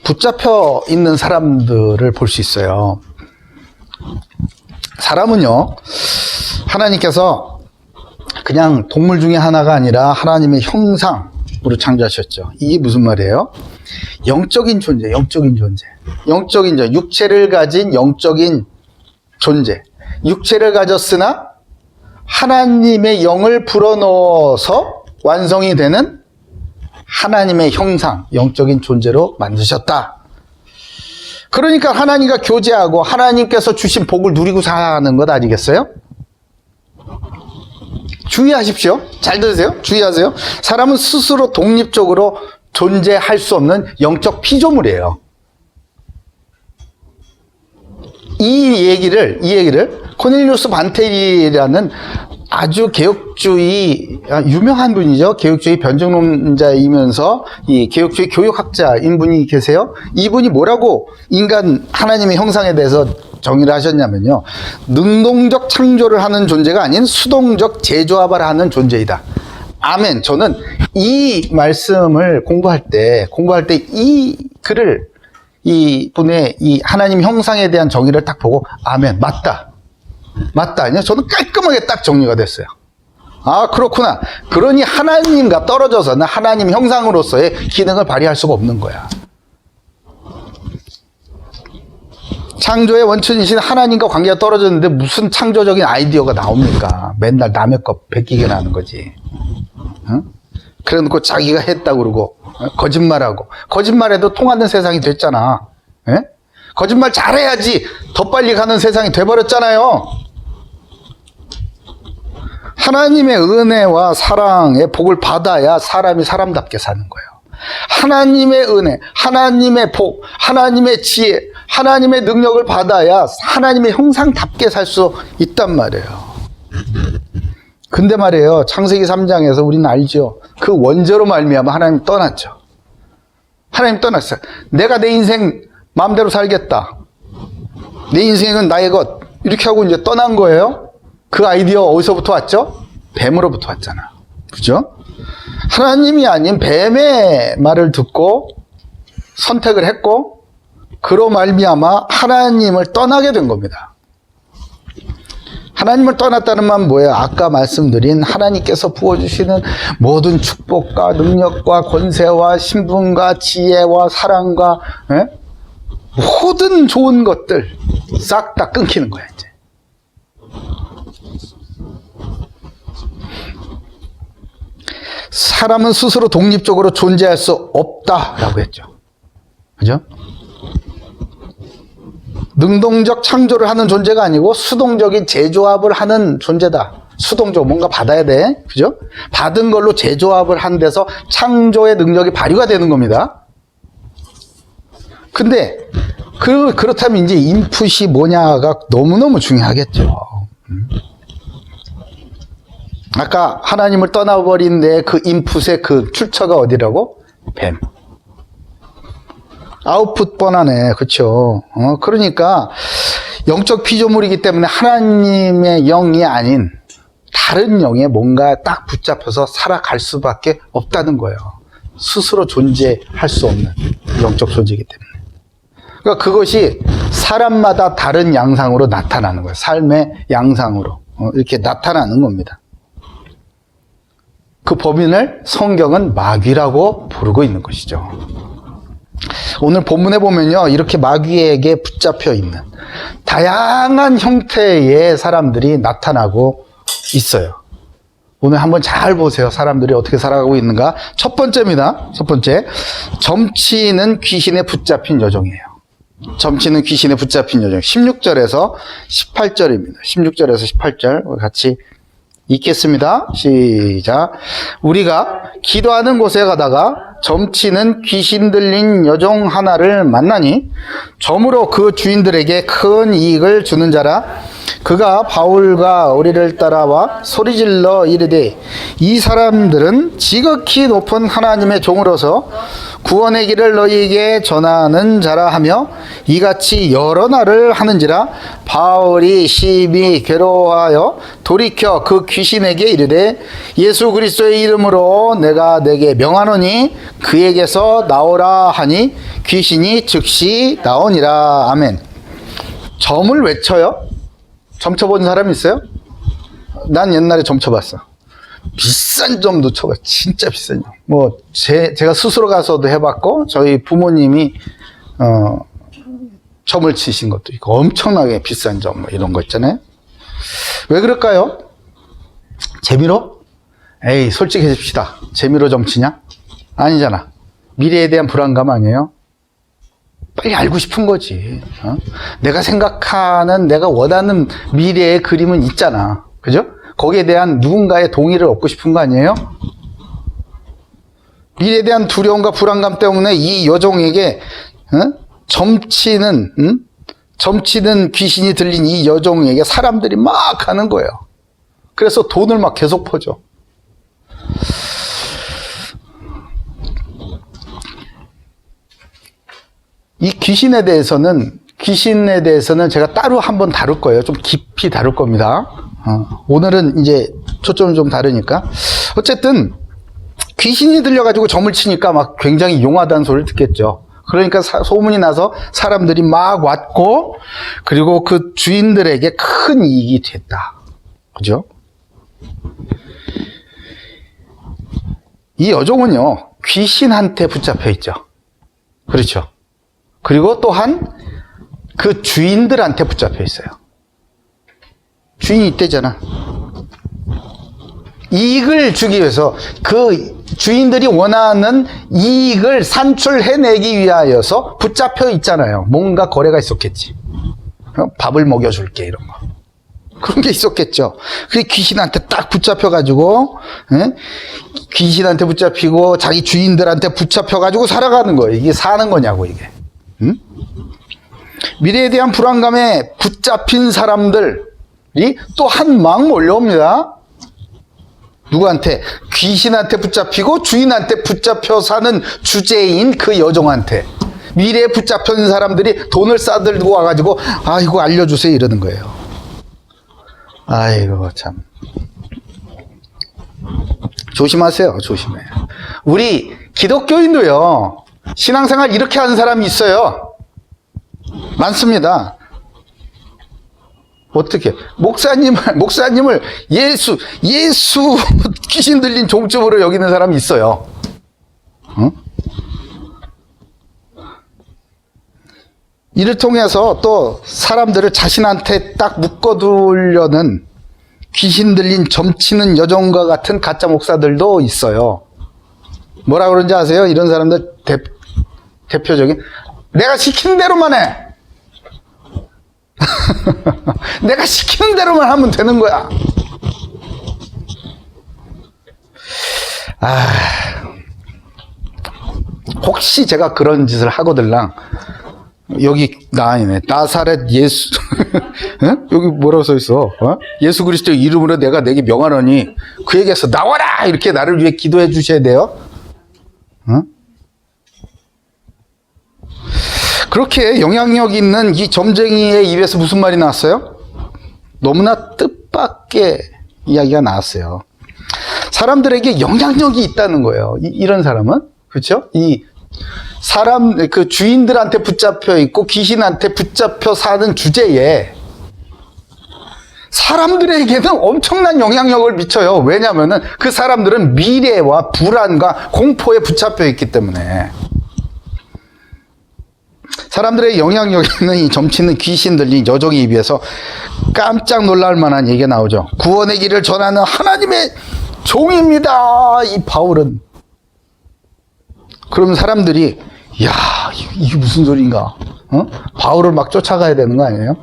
붙잡혀 있는 사람들을 볼 수 있어요. 사람은요, 하나님께서 그냥 동물 중에 하나가 아니라 하나님의 형상으로 창조하셨죠. 이게 무슨 말이에요? 영적인 존재, 영적인 존재. 영적인 존재, 육체를 가진 영적인 존재. 육체를 가졌으나 하나님의 영을 불어넣어서 완성이 되는 하나님의 형상, 영적인 존재로 만드셨다. 그러니까 하나님과 교제하고 하나님께서 주신 복을 누리고 사는 것 아니겠어요? 주의하십시오. 잘 들으세요. 주의하세요. 사람은 스스로 독립적으로 존재할 수 없는 영적 피조물이에요. 이 얘기를 코넬리우스 반텔이라는 아주 개혁주의, 유명한 분이죠. 개혁주의 변증론자이면서 이 개혁주의 교육학자인 분이 계세요. 이분이 뭐라고 인간 하나님의 형상에 대해서 정의를 하셨냐면요. 능동적 창조를 하는 존재가 아닌 수동적 재조합을 하는 존재이다. 아멘. 저는 이 말씀을 공부할 때 이 글을, 이 분의 이 하나님 형상에 대한 정의를 딱 보고, 아멘. 맞다. 아니요? 저는 깔끔하게 딱 정리가 됐어요. 아, 그렇구나. 그러니 하나님과 떨어져서는 하나님 형상으로서의 기능을 발휘할 수가 없는 거야. 창조의 원천이신 하나님과 관계가 떨어졌는데 무슨 창조적인 아이디어가 나옵니까? 맨날 남의 거 베끼게 하는 거지. 응? 그래 놓고 자기가 했다고 그러고, 거짓말하고. 거짓말해도 통하는 세상이 됐잖아. 예? 거짓말 잘해야지 더 빨리 가는 세상이 돼버렸잖아요. 하나님의 은혜와 사랑의 복을 받아야 사람이 사람답게 사는 거예요. 하나님의 은혜, 하나님의 복, 하나님의 지혜, 하나님의 능력을 받아야 하나님의 형상답게 살 수 있단 말이에요. 근데 말이에요, 창세기 3장에서 우리는 알죠. 그 원죄로 말미암아 하나님 떠났죠. 하나님 떠났어요. 내가 내 인생 마음대로 살겠다. 내 인생은 나의 것. 이렇게 하고 이제 떠난 거예요. 그 아이디어 어디서부터 왔죠? 뱀으로부터 왔잖아. 그죠? 하나님이 아닌 뱀의 말을 듣고 선택을 했고, 그로 말미암아 하나님을 떠나게 된 겁니다. 하나님을 떠났다는 말은 뭐예요? 아까 말씀드린 하나님께서 부어주시는 모든 축복과 능력과 권세와 신분과 지혜와 사랑과, 모든 좋은 것들 싹 다 끊기는 거야, 이제. 사람은 스스로 독립적으로 존재할 수 없다라고 했죠. 그죠? 능동적 창조를 하는 존재가 아니고 수동적인 재조합을 하는 존재다. 수동적 뭔가 받아야 돼. 그죠? 받은 걸로 재조합을 한 데서 창조의 능력이 발휘가 되는 겁니다. 근데 그렇다면 이제 인풋이 뭐냐가 너무너무 중요하겠죠. 아까 하나님을 떠나버린 그 인풋의 그 출처가 어디라고? 뱀. 아웃풋 뻔하네. 그렇죠? 그러니까 영적 피조물이기 때문에 하나님의 영이 아닌 다른 영에 뭔가 딱 붙잡혀서 살아갈 수밖에 없다는 거예요. 스스로 존재할 수 없는 영적 존재이기 때문에. 그러니까 그것이 사람마다 다른 양상으로 나타나는 거예요. 삶의 양상으로 이렇게 나타나는 겁니다. 그 범인을 성경은 마귀라고 부르고 있는 것이죠. 오늘 본문에 보면요, 이렇게 마귀에게 붙잡혀 있는 다양한 형태의 사람들이 나타나고 있어요. 오늘 한번 잘 보세요. 사람들이 어떻게 살아가고 있는가. 첫 번째입니다. 첫 번째, 점치는 귀신에 붙잡힌 여종이에요. 점치는 귀신에 붙잡힌 여종. 16절에서 18절입니다. 16절에서 18절 같이 읽겠습니다. 시작. 우리가 기도하는 곳에 가다가 점치는 귀신 들린 여종 하나를 만나니 점으로 그 주인들에게 큰 이익을 주는 자라. 그가 바울과 우리를 따라와 소리질러 이르되 이 사람들은 지극히 높은 하나님의 종으로서 구원의 길을 너희에게 전하는 자라 하며 이같이 여러 날을 하는지라. 바울이 심히 괴로워하여 돌이켜 그 귀신에게 이르되 예수 그리스도의 이름으로 내가 내게 명하노니 그에게서 나오라 하니 귀신이 즉시 나오니라. 아멘. 점을 외쳐요? 점 쳐본 사람 있어요? 난 옛날에 점 쳐봤어. 비싼 점도 쳐봤어. 진짜 비싼 점. 뭐 제가 스스로 가서도 해봤고 저희 부모님이 점을 치신 것도 있고 엄청나게 비싼 점 뭐 이런 거 있잖아요. 왜 그럴까요? 재미로? 에이 솔직해집시다. 재미로 점 치냐? 아니잖아. 미래에 대한 불안감 아니에요? 빨리 알고 싶은 거지. 내가 생각하는, 내가 원하는 미래의 그림은 있잖아. 그죠? 거기에 대한 누군가의 동의를 얻고 싶은 거 아니에요? 미래에 대한 두려움과 불안감 때문에 이 여종에게 점치는 귀신이 들린 이 여종에게 사람들이 막 하는 거예요. 그래서 돈을 막 계속 퍼줘. 이 귀신에 대해서는 제가 따로 한번 다룰 거예요. 좀 깊이 다룰 겁니다. 오늘은 이제 초점이 좀 다르니까. 어쨌든 귀신이 들려가지고 점을 치니까 막 굉장히 용하다는 소리를 듣겠죠. 그러니까 소문이 나서 사람들이 막 왔고, 그리고 그 주인들에게 큰 이익이 됐다. 그죠? 이 여종은요, 귀신한테 붙잡혀 있죠. 그렇죠. 그리고 또한 그 주인들한테 붙잡혀 있어요. 주인이 있대잖아. 이익을 주기 위해서 그 주인들이 원하는 이익을 산출해내기 위하여서 붙잡혀 있잖아요. 뭔가 거래가 있었겠지. 밥을 먹여줄게 이런 거. 그런 게 있었겠죠. 그게 귀신한테 딱 붙잡혀가지고, 귀신한테 붙잡히고 자기 주인들한테 붙잡혀가지고 살아가는 거예요. 이게 사는 거냐고 이게. 응? 미래에 대한 불안감에 붙잡힌 사람들이 또 한 막 몰려옵니다. 누구한테? 귀신한테 붙잡히고 주인한테 붙잡혀 사는 주제인 그 여종한테. 미래에 붙잡힌 사람들이 돈을 싸들고 와가지고 아이고 알려주세요 이러는 거예요. 아이고 참. 조심하세요. 조심해. 우리 기독교인도요. 신앙생활 이렇게 하는 사람이 있어요. 많습니다. 어떻게? 목사님을 예수 귀신 들린 종점으로 여기는 사람이 있어요. 응? 이를 통해서 또 사람들을 자신한테 딱 묶어두려는 귀신 들린 점치는 여종과 같은 가짜 목사들도 있어요. 뭐라 그런지 아세요? 이런 사람들 대표적인 내가 시키는 대로만 해. 내가 시키는 대로만 하면 되는 거야. 혹시 제가 그런 짓을 하거들랑 여기 나아니네. 나사렛 예수 여기 뭐라고 써 있어? 예수 그리스도 이름으로 내가 내게 명하노니 그에게서 나와라 이렇게 나를 위해 기도해 주셔야 돼요. 그렇게 영향력 있는 이 점쟁이의 입에서 무슨 말이 나왔어요? 너무나 뜻밖의 이야기가 나왔어요. 사람들에게 영향력이 있다는 거예요. 이런 사람은. 그렇죠? 이 사람, 그 주인들한테 붙잡혀 있고 귀신한테 붙잡혀 사는 주제에 사람들에게는 엄청난 영향력을 미쳐요. 왜냐하면 그 사람들은 미래와 불안과 공포에 붙잡혀 있기 때문에. 사람들의 영향력 있는 이 점치는 귀신 들린 여종의 입에서 깜짝 놀랄 만한 얘기가 나오죠. 구원의 길을 전하는 하나님의 종입니다. 이 바울은. 그러면 사람들이 야 이게 무슨 소리인가? 바울을 막 쫓아가야 되는 거 아니에요?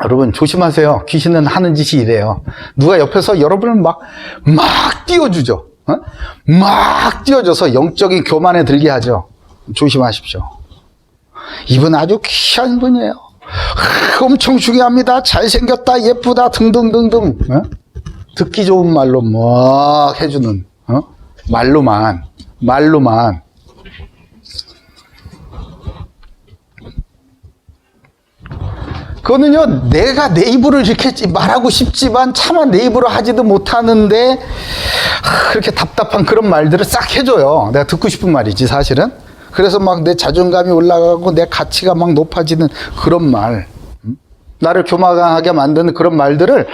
여러분 조심하세요. 귀신은 하는 짓이 이래요. 누가 옆에서 여러분을 막 띄워주죠. 막 띄워줘서 영적인 교만에 들게 하죠. 조심하십시오. 이분 아주 귀한 분이에요. 엄청 중요합니다. 잘생겼다, 예쁘다, 등등등등. 듣기 좋은 말로 막 해주는, 말로만. 그거는요, 내가 내 입으로 이렇게 말하고 싶지만 차마 내 입으로 하지도 못하는데 그렇게 답답한 그런 말들을 싹 해줘요. 내가 듣고 싶은 말이지 사실은. 그래서 막 내 자존감이 올라가고 내 가치가 막 높아지는 그런 말, 나를 교만하게 만드는 그런 말들을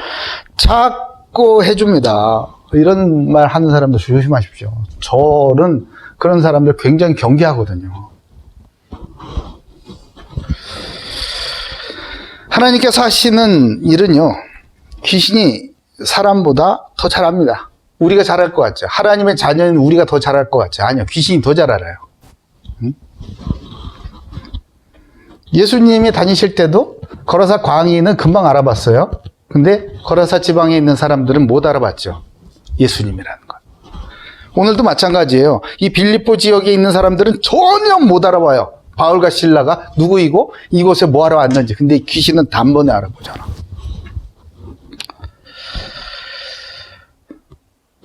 자꾸 해줍니다. 이런 말 하는 사람들 조심하십시오. 저는 그런 사람들 굉장히 경계하거든요. 하나님께서 하시는 일은요, 귀신이 사람보다 더 잘합니다. 우리가 잘할 것 같죠? 하나님의 자녀인 우리가 더 잘할 것 같죠? 아니요, 귀신이 더 잘 알아요. 예수님이 다니실 때도 거라사 광인은 금방 알아봤어요. 근데 거라사 지방에 있는 사람들은 못 알아봤죠. 예수님이라는 것. 오늘도 마찬가지예요. 이 빌립보 지역에 있는 사람들은 전혀 못 알아봐요. 바울과 실라가 누구이고 이곳에 뭐하러 왔는지. 근데 귀신은 단번에 알아보잖아.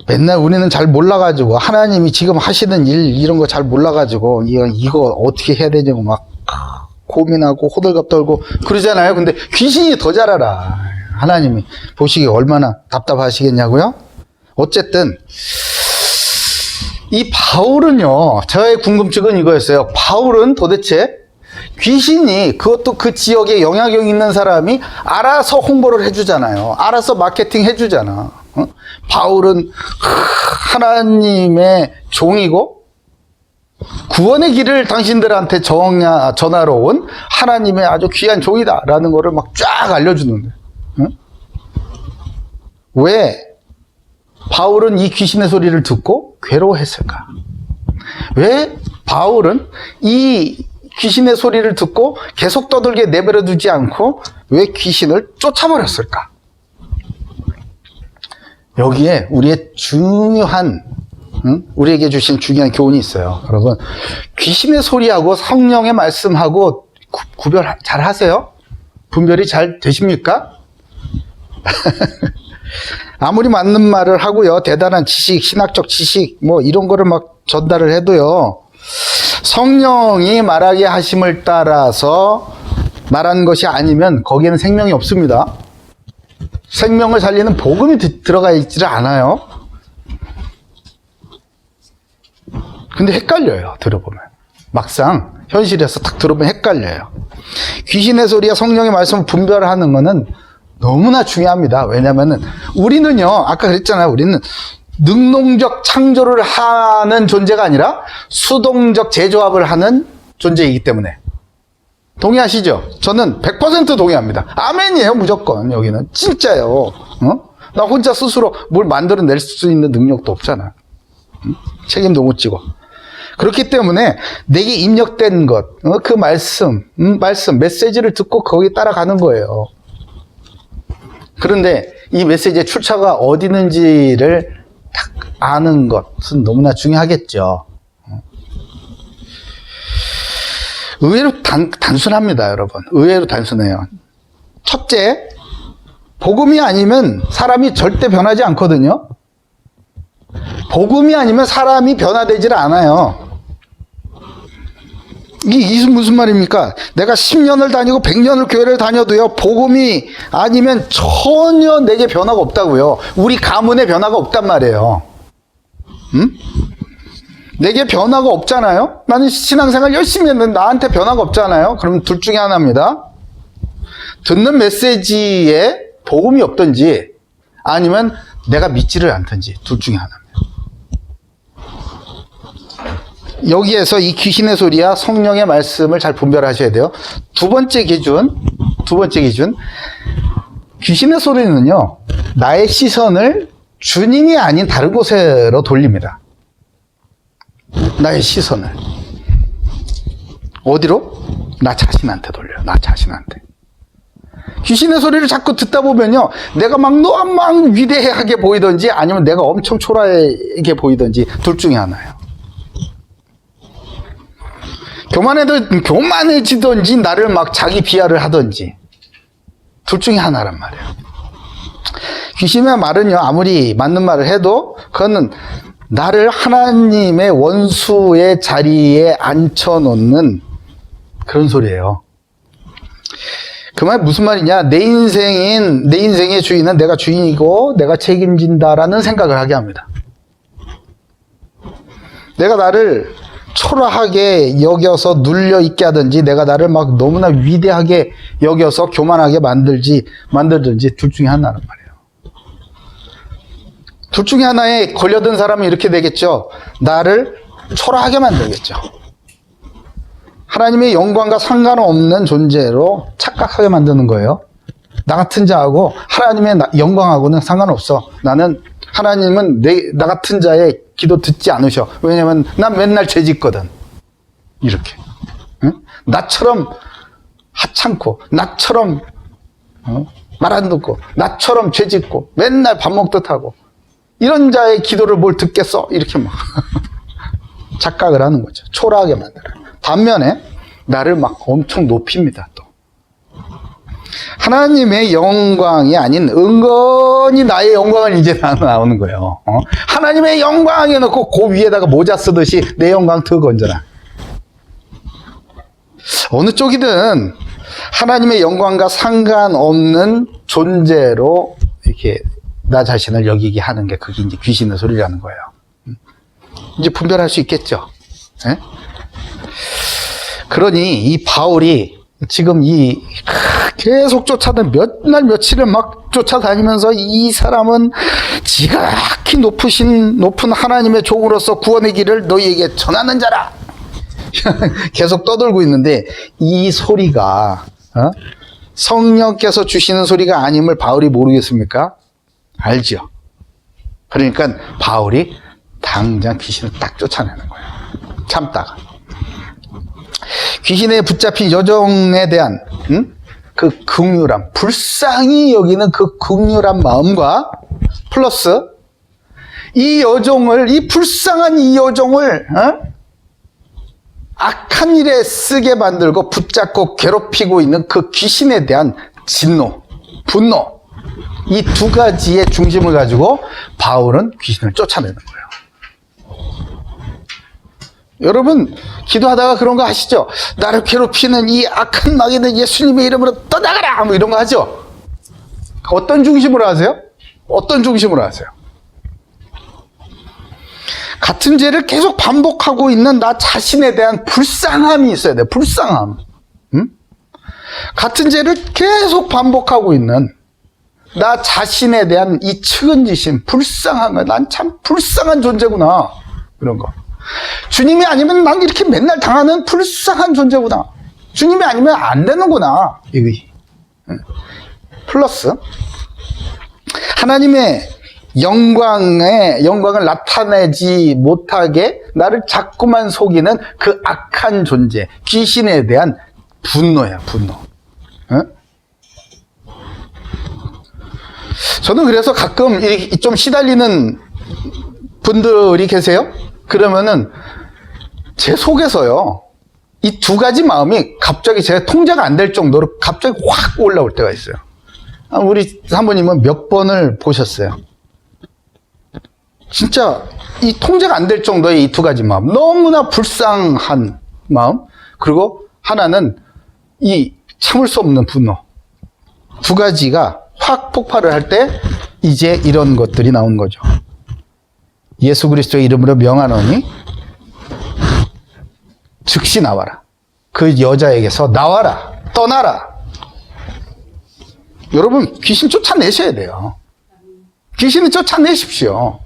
맨날 우리는 잘 몰라가지고 하나님이 지금 하시는 일 이런 거 잘 몰라가지고 이거 어떻게 해야 되냐고 막 고민하고 호들갑 떨고 그러잖아요. 근데 귀신이 더 잘 알아. 하나님이 보시기에 얼마나 답답하시겠냐고요. 어쨌든 이 바울은요, 저의 궁금증은 이거였어요. 바울은 도대체 귀신이, 그것도 그 지역에 영향력 있는 사람이 알아서 홍보를 해주잖아요. 알아서 마케팅 해주잖아. 바울은 하나님의 종이고 구원의 길을 당신들한테 전하러 온 하나님의 아주 귀한 종이다라는 거를 막 쫙 알려주는데, 왜 바울은 이 귀신의 소리를 듣고 괴로워했을까? 왜 바울은 이 귀신의 소리를 듣고 계속 떠들게 내버려 두지 않고 왜 귀신을 쫓아버렸을까? 여기에 우리의 중요한, 우리에게 주신 중요한 교훈이 있어요. 여러분, 귀신의 소리하고 성령의 말씀하고 구별 잘 하세요? 분별이 잘 되십니까? 아무리 맞는 말을 하고요, 대단한 지식, 신학적 지식, 뭐 이런 거를 막 전달을 해도요, 성령이 말하게 하심을 따라서 말하는 것이 아니면 거기에는 생명이 없습니다. 생명을 살리는 복음이 들어가 있지를 않아요. 근데 헷갈려요, 들어보면. 막상 현실에서 딱 들어보면 헷갈려요. 귀신의 소리와 성령의 말씀을 분별하는 거는 너무나 중요합니다. 왜냐면은 우리는요, 아까 그랬잖아요. 우리는 능동적 창조를 하는 존재가 아니라 수동적 재조합을 하는 존재이기 때문에. 동의하시죠? 저는 100% 동의합니다. 아멘이에요, 무조건. 여기는 진짜요. 나 혼자 스스로 뭘 만들어낼 수 있는 능력도 없잖아. 책임도 못 지고. 그렇기 때문에 내게 입력된 것, 그 말씀, 메시지를 듣고 거기에 따라가는 거예요. 그런데 이 메시지의 출처가 어디 있는지를 딱 아는 것은 너무나 중요하겠죠. 의외로 단순합니다, 여러분. 의외로 단순해요. 첫째, 복음이 아니면 사람이 절대 변하지 않거든요. 복음이 아니면 사람이 변화되질 않아요. 이게 무슨 말입니까? 내가 10년을 다니고 100년을 교회를 다녀도요, 복음이 아니면 전혀 내게 변화가 없다고요. 우리 가문에 변화가 없단 말이에요. 내게 변화가 없잖아요? 나는 신앙생활 열심히 했는데 나한테 변화가 없잖아요? 그럼 둘 중에 하나입니다. 듣는 메시지에 복음이 없든지 아니면 내가 믿지를 않든지 둘 중에 하나입니다. 여기에서 이 귀신의 소리와 성령의 말씀을 잘 분별하셔야 돼요. 두 번째 기준. 귀신의 소리는요, 나의 시선을 주님이 아닌 다른 곳으로 돌립니다. 나의 시선을. 어디로? 나 자신한테 돌려요. 나 자신한테. 귀신의 소리를 자꾸 듣다 보면요, 내가 너무 위대하게 보이든지 아니면 내가 엄청 초라하게 보이든지 둘 중에 하나예요. 교만해지든지 나를 막 자기 비하를 하든지 둘 중에 하나란 말이에요. 귀신의 말은요, 아무리 맞는 말을 해도 그거는 나를 하나님의 원수의 자리에 앉혀놓는 그런 소리예요. 그 말 무슨 말이냐? 내 인생의 주인은 내가 주인이고 내가 책임진다라는 생각을 하게 합니다. 내가 나를 초라하게 여겨서 눌려 있게 하든지, 내가 나를 막 너무나 위대하게 여겨서 교만하게 만들든지 둘 중에 하나란 말이에요. 둘 중에 하나에 걸려든 사람은 이렇게 되겠죠. 나를 초라하게 만들겠죠. 하나님의 영광과 상관없는 존재로 착각하게 만드는 거예요. 나 같은 자하고 하나님의 영광하고는 상관없어. 하나님은 나 같은 자의 기도 듣지 않으셔. 왜냐면 난 맨날 죄 짓거든. 이렇게. 응? 나처럼 하찮고, 나처럼 말 안 듣고, 나처럼 죄 짓고, 맨날 밥 먹듯 하고, 이런 자의 기도를 뭘 듣겠어? 이렇게 막 착각을 하는 거죠. 초라하게 만들어요. 반면에 나를 막 엄청 높입니다. 또 하나님의 영광이 아닌 은근히 나의 영광을 이제 나오는 거예요. 하나님의 영광 해놓고 그 위에다가 모자 쓰듯이 내 영광 더 건져라. 어느 쪽이든 하나님의 영광과 상관없는 존재로 이렇게 나 자신을 여기게 하는 게 그게 이제 귀신의 소리라는 거예요. 이제 분별할 수 있겠죠. 네? 그러니 이 바울이 지금 계속 몇 날 며칠을 막 쫓아다니면서 이 사람은 지각히 높은 하나님의 종으로서 구원의 길을 너희에게 전하는 자라. 계속 떠들고 있는데 이 소리가 성령께서 주시는 소리가 아님을 바울이 모르겠습니까? 알죠. 그러니까 바울이 당장 귀신을 딱 쫓아내는 거예요. 참다가. 귀신에 붙잡힌 여종에 대한 그 긍휼함, 불쌍히 여기는 그 긍휼한 마음과 플러스 이 불쌍한 이 여종을 악한 일에 쓰게 만들고 붙잡고 괴롭히고 있는 그 귀신에 대한 진노, 분노, 이 두 가지의 중심을 가지고 바울은 귀신을 쫓아내는 거예요. 여러분 기도하다가 그런 거 아시죠? 나를 괴롭히는 이 악한 마귀는 예수님의 이름으로 떠나가라! 뭐 이런 거 하죠? 어떤 중심으로 하세요? 어떤 중심으로 하세요? 같은 죄를 계속 반복하고 있는 나 자신에 대한 불쌍함이 있어야 돼요. 불쌍함. 같은 죄를 계속 반복하고 있는 나 자신에 대한 이 측은지심, 불쌍한 거. 난 참 불쌍한 존재구나. 이런 거. 주님이 아니면 난 이렇게 맨날 당하는 불쌍한 존재구나. 주님이 아니면 안 되는구나. 이거. 플러스 하나님의 영광을 나타내지 못하게 나를 자꾸만 속이는 그 악한 존재, 귀신에 대한 분노야, 분노. 저는 그래서 가끔 좀 시달리는 분들이 계세요. 그러면은 제 속에서요, 이 두 가지 마음이 갑자기 제가 통제가 안 될 정도로 갑자기 확 올라올 때가 있어요. 우리 사모님은 몇 번을 보셨어요. 진짜 이 통제가 안 될 정도의 이 두 가지 마음, 너무나 불쌍한 마음, 그리고 하나는 이 참을 수 없는 분노, 두 가지가 확 폭발을 할 때 이제 이런 것들이 나온 거죠. 예수 그리스도의 이름으로 명하노니 즉시 나와라. 그 여자에게서 나와라. 떠나라. 여러분 귀신 쫓아내셔야 돼요. 귀신을 쫓아내십시오.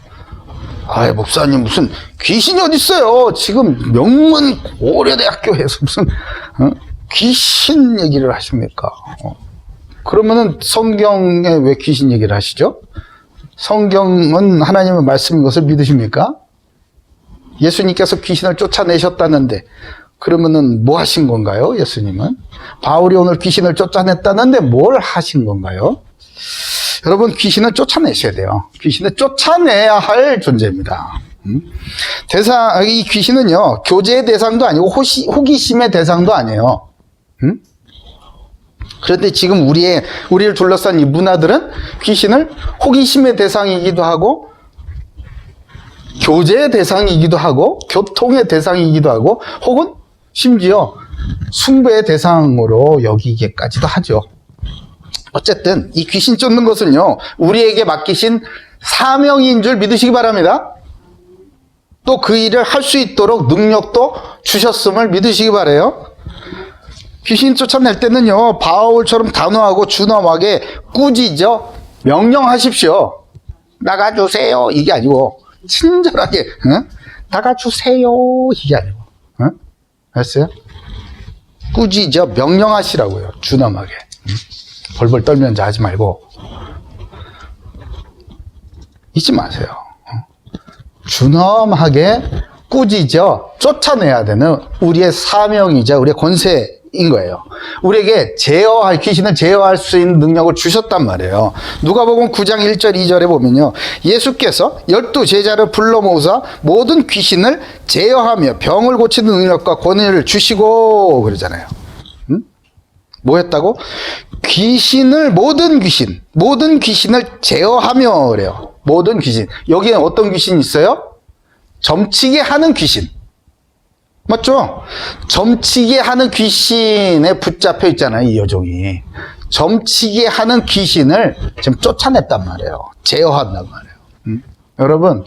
아이 목사님 무슨 귀신이 어디 있어요? 지금 명문 고려대학교에서 무슨 귀신 얘기를 하십니까? 그러면은 성경에 왜 귀신 얘기를 하시죠? 성경은 하나님의 말씀인 것을 믿으십니까? 예수님께서 귀신을 쫓아내셨다는데 그러면은 뭐 하신 건가요? 예수님은 바울이 오늘 귀신을 쫓아냈다는데 뭘 하신 건가요? 여러분 귀신을 쫓아내셔야 돼요. 귀신을 쫓아내야 할 존재입니다. 이 귀신은요 교제의 대상도 아니고 호기심의 대상도 아니에요. 그런데 지금 우리를 둘러싼 이 문화들은 귀신을 호기심의 대상이기도 하고, 교제의 대상이기도 하고, 교통의 대상이기도 하고, 혹은 심지어 숭배의 대상으로 여기기까지도 하죠. 어쨌든 이 귀신 쫓는 것은요, 우리에게 맡기신 사명인 줄 믿으시기 바랍니다. 또 그 일을 할 수 있도록 능력도 주셨음을 믿으시기 바라요. 귀신 쫓아낼 때는요, 바울처럼 단호하고 준엄하게 꾸짖어 명령하십시오. 나가주세요, 이게 아니고 친절하게 나가주세요, 이게 아니고, 알았어요? 꾸짖어 명령하시라고요. 준엄하게. 벌벌 떨면서 하지 말고. 잊지 마세요. 준엄하게 꾸짖어 쫓아내야 되는 우리의 사명이자 우리의 권세인 거예요. 우리에게 귀신을 제어할 수 있는 능력을 주셨단 말이에요. 누가복음 9장 1절 2절에 보면요, 예수께서 12 제자를 불러 모으사 모든 귀신을 제어하며 병을 고치는 능력과 권위를 주시고 그러잖아요. 뭐 했다고? 모든 귀신을 제어하며 그래요. 모든 귀신. 여기에 어떤 귀신이 있어요? 점치게 하는 귀신. 맞죠? 점치게 하는 귀신에 붙잡혀 있잖아요, 이 여종이. 점치게 하는 귀신을 지금 쫓아냈단 말이에요. 제어한단 말이에요. 여러분,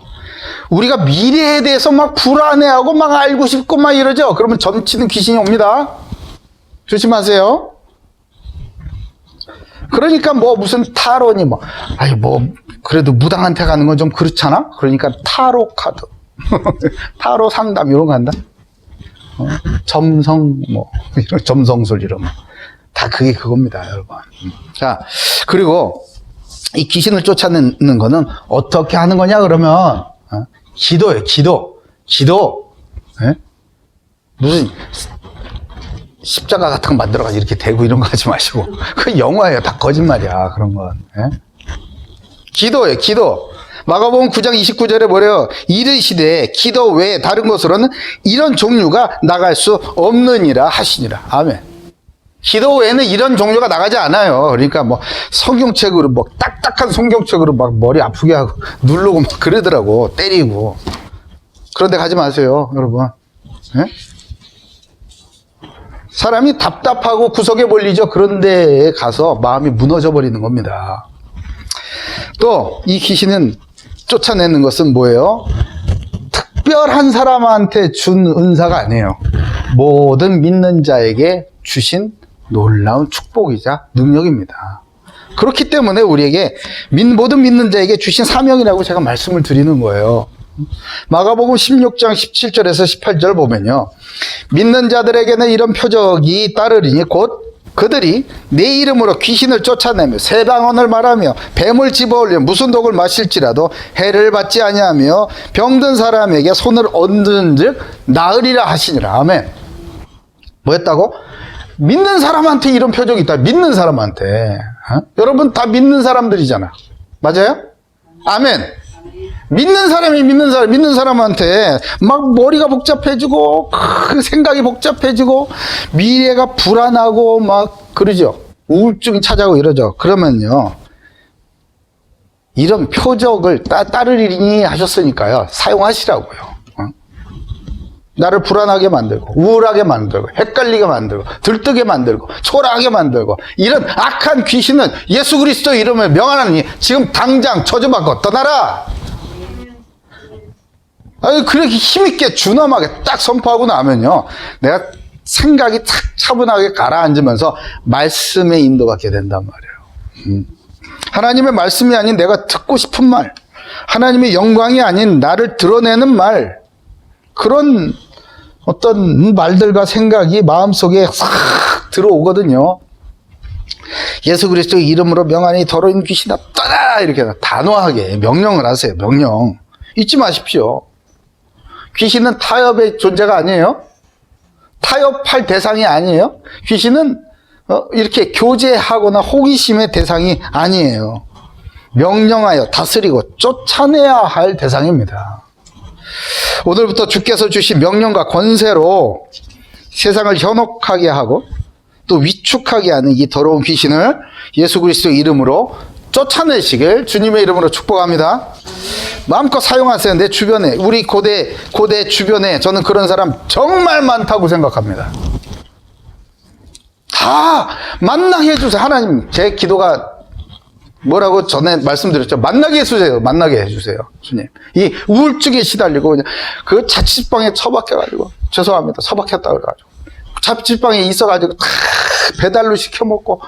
우리가 미래에 대해서 막 불안해하고 막 알고 싶고 막 이러죠? 그러면 점치는 귀신이 옵니다. 조심하세요. 그러니까 무슨 타로니 그래도 무당한테 가는 건 좀 그렇잖아? 그러니까 타로 카드. 타로 상담 이런 거 한다? 점성, 이런 점성술 이런 거. 다 그게 그겁니다, 여러분. 자, 그리고 이 귀신을 쫓아내는 거는 어떻게 하는 거냐, 그러면, 기도예요, 기도. 예? 무슨, 십자가 같은 거 만들어가지고 이렇게 대고 이런 거 하지 마시고. 그 영화예요. 다 거짓말이야, 그런 건. 예? 기도예요, 기도. 마가복음 9장 29절에 뭐래요? 이르시되 기도 외에 다른 것으로는 이런 종류가 나갈 수 없느니라 하시니라. 아멘. 기도 외에는 이런 종류가 나가지 않아요. 그러니까 성경책으로 딱딱한 성경책으로 막 머리 아프게 하고 누르고 막 그러더라고. 때리고. 그런 데 가지 마세요, 여러분. 예? 사람이 답답하고 구석에 몰리죠. 그런 데에 가서 마음이 무너져 버리는 겁니다. 또 이 귀신은 쫓아내는 것은 뭐예요? 특별한 사람한테 준 은사가 아니에요. 모든 믿는 자에게 주신 놀라운 축복이자 능력입니다. 그렇기 때문에 우리에게 모든 믿는 자에게 주신 사명이라고 제가 말씀을 드리는 거예요. 마가복음 16장 17절에서 18절 보면요, 믿는 자들에게는 이런 표적이 따르리니 곧 그들이 내 이름으로 귀신을 쫓아내며 새 방언을 말하며 뱀을 집어올려 무슨 독을 마실지라도 해를 받지 아니하며 병든 사람에게 손을 얹은즉 나으리라 하시니라. 아멘. 뭐였다고? 믿는 사람한테 이런 표적이 있다. 믿는 사람한테. 여러분 다 믿는 사람들이잖아. 맞아요? 아멘. 믿는 사람한테 막 머리가 복잡해지고 생각이 복잡해지고 미래가 불안하고 막 그러죠. 우울증이 찾아오고 이러죠. 그러면요, 이런 표적을 따르리니 하셨으니까요, 사용하시라고요. 나를 불안하게 만들고 우울하게 만들고 헷갈리게 만들고 들뜨게 만들고 초라하게 만들고 이런 악한 귀신은 예수 그리스도 이름을 명하노니 지금 당장 저주받고 떠나라. 그렇게 힘있게 준엄하게 딱 선포하고 나면요, 내가 생각이 착 차분하게 가라앉으면서 말씀의 인도받게 된단 말이에요. 하나님의 말씀이 아닌 내가 듣고 싶은 말, 하나님의 영광이 아닌 나를 드러내는 말, 그런 어떤 말들과 생각이 마음속에 싹 들어오거든요. 예수 그리스도의 이름으로 명하니 더러운 귀신아 떠나라, 이렇게 단호하게 명령을 하세요. 명령. 잊지 마십시오. 귀신은 타협의 존재가 아니에요. 타협할 대상이 아니에요. 귀신은 이렇게 교제하거나 호기심의 대상이 아니에요. 명령하여 다스리고 쫓아내야 할 대상입니다. 오늘부터 주께서 주신 명령과 권세로 세상을 현혹하게 하고 또 위축하게 하는 이 더러운 귀신을 예수 그리스도 이름으로 쫓아내시길 주님의 이름으로 축복합니다. 마음껏 사용하세요. 내 주변에, 우리 고대 주변에 저는 그런 사람 정말 많다고 생각합니다. 다 만나게 해주세요. 하나님, 제 기도가 뭐라고 전에 말씀드렸죠. 만나게 해주세요. 만나게 해주세요. 주님. 이 우울증에 시달리고 그냥 그 자취방에 처박혀가지고, 죄송합니다. 처박혔다 그래가지고. 자취방에 있어가지고 다 배달로 시켜먹고,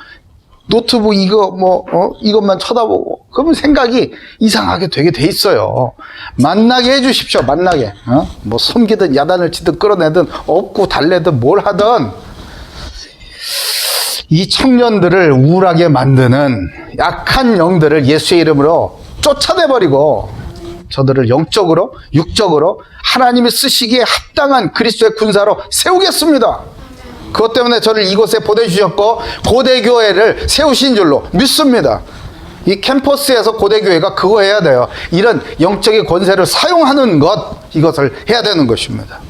노트북 이것만 쳐다보고, 그러면 생각이 이상하게 되게 돼 있어요. 만나게 해주십시오. 만나게. 뭐 섬기든 야단을 치든 끌어내든 업고 달래든 뭘 하든 이 청년들을 우울하게 만드는 약한 영들을 예수의 이름으로 쫓아내버리고 저들을 영적으로, 육적으로 하나님이 쓰시기에 합당한 그리스도의 군사로 세우겠습니다. 그것 때문에 저를 이곳에 보내주셨고 고대교회를 세우신 줄로 믿습니다. 이 캠퍼스에서 고대교회가 그거 해야 돼요. 이런 영적인 권세를 사용하는 것, 이것을 해야 되는 것입니다.